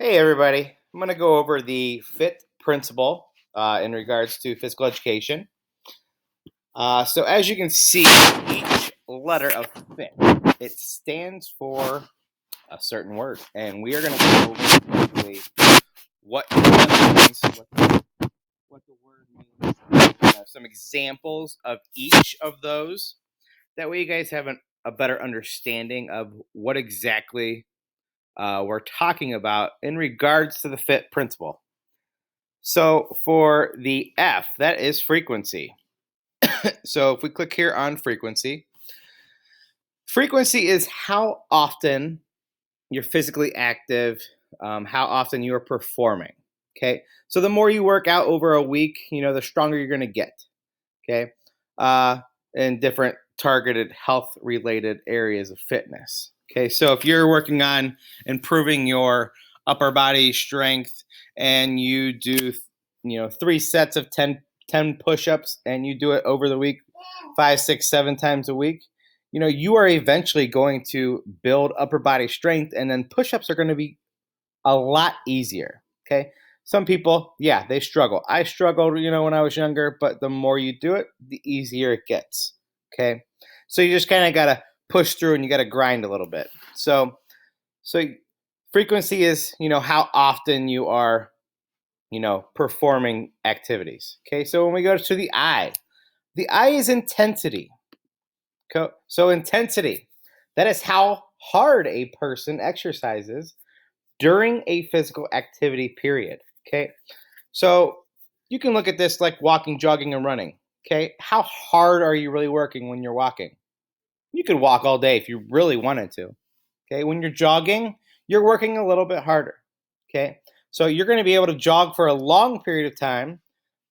Hey everybody, I'm going to go over the FITT principle in regards to physical education. So as you can see, each letter of FIT, it stands for a certain word. And we are going to go over quickly what it means, what the word means, some examples of each of those. That way you guys have a better understanding of what exactly we're talking about in regards to the FITT principle. So for the F, that is frequency. So if we click here on frequency, frequency is how often you're physically active, how often you are performing. Okay. So the more you work out over a week, the stronger you're going to get. Okay. Uh, in different targeted health related areas of fitness. Okay. So if you're working on improving your upper body strength and you do, 3 sets of 10 push-ups and you do it over the week, 5, 6, 7 times a week, you are eventually going to build upper body strength, and then push-ups are going to be a lot easier. Okay. Some people, yeah, they struggle. I struggled, when I was younger, but the more you do it, the easier it gets. Okay. So you just kind of got to push through and you got to grind a little bit. So frequency is, how often you are, performing activities. Okay. So when we go to the I is intensity. So intensity, that is how hard a person exercises during a physical activity period. Okay. So you can look at this like walking, jogging, and running. Okay. How hard are you really working when you're walking? You could walk all day if you really wanted to. Okay. When you're jogging, you're working a little bit harder. Okay. So you're going to be able to jog for a long period of time,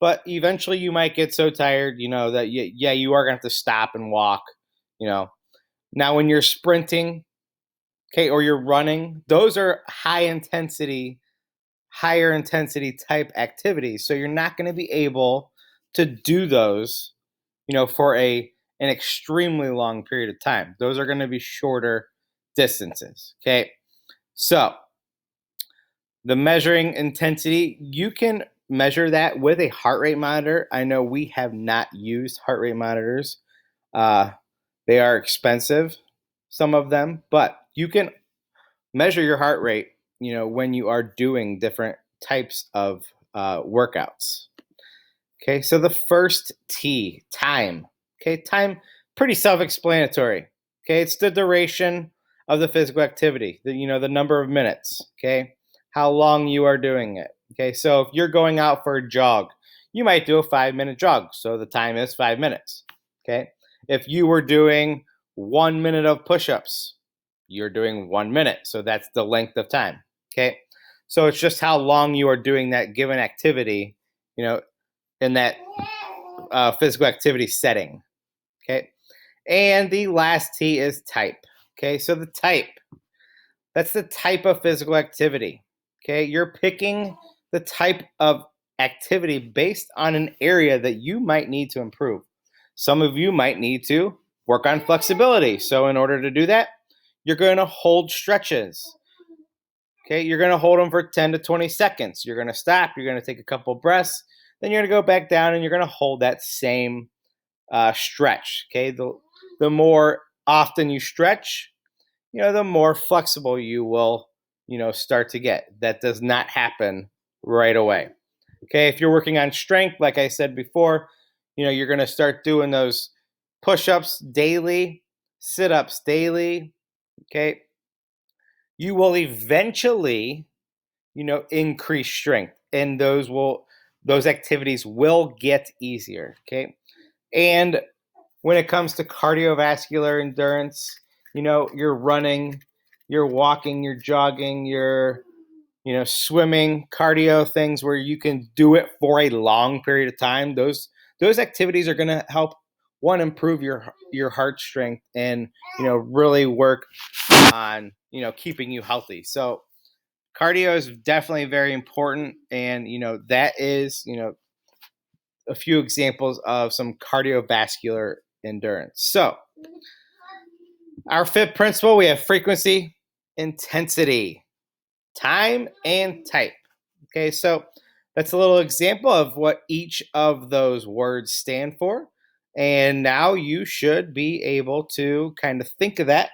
but eventually you might get so tired, that you are going to have to stop and walk, you know. Now, when you're sprinting, okay, or you're running, those are higher intensity type activities. So you're not going to be able to do those, for an extremely long period of time. Those are going to be shorter distances. Okay. So the measuring intensity, you can measure that with a heart rate monitor. I know we have not used heart rate monitors. They are expensive, some of them, but you can measure your heart rate, when you are doing different types of workouts. Okay, so the first T, time. Okay, time, pretty self-explanatory. Okay, it's the duration of the physical activity, the number of minutes. Okay, how long you are doing it. Okay, so if you're going out for a jog, you might do a 5-minute jog, so the time is 5 minutes. Okay, if you were doing 1 minute of push-ups, you're doing 1 minute, so that's the length of time. Okay, so it's just how long you are doing that given activity, in that physical activity setting. Okay. And the last T is type. Okay. So the type, that's the type of physical activity. Okay. You're picking the type of activity based on an area that you might need to improve. Some of you might need to work on flexibility. So, in order to do that, you're going to hold stretches. Okay. You're going to hold them for 10 to 20 seconds. You're going to stop. You're going to take a couple breaths. Then you're going to go back down and you're going to hold that same stretch. Okay, the more often you stretch, the more flexible you will, start to get. That does not happen right away. Okay, if you're working on strength, like I said before, you're going to start doing those push-ups daily, sit-ups daily. Okay, you will eventually, increase strength, and those activities will get easier. Okay, and when it comes to cardiovascular endurance, you're running, you're walking, you're jogging, you're, swimming, cardio things where you can do it for a long period of time. Those activities are going to help one improve your heart strength and, really work on, keeping you healthy. So cardio is definitely very important, and that is, a few examples of some cardiovascular endurance. So, our FITT principle, we have frequency, intensity. time, and type. Okay, so that's a little example of what each of those words stand for. And now you should be able to kind of think of that,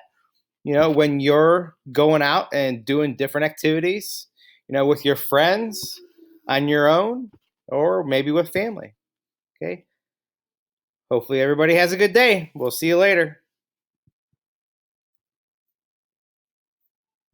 when you're going out and doing different activities, with your friends, on your own, or maybe with family. Okay. Hopefully, everybody has a good day. We'll see you later.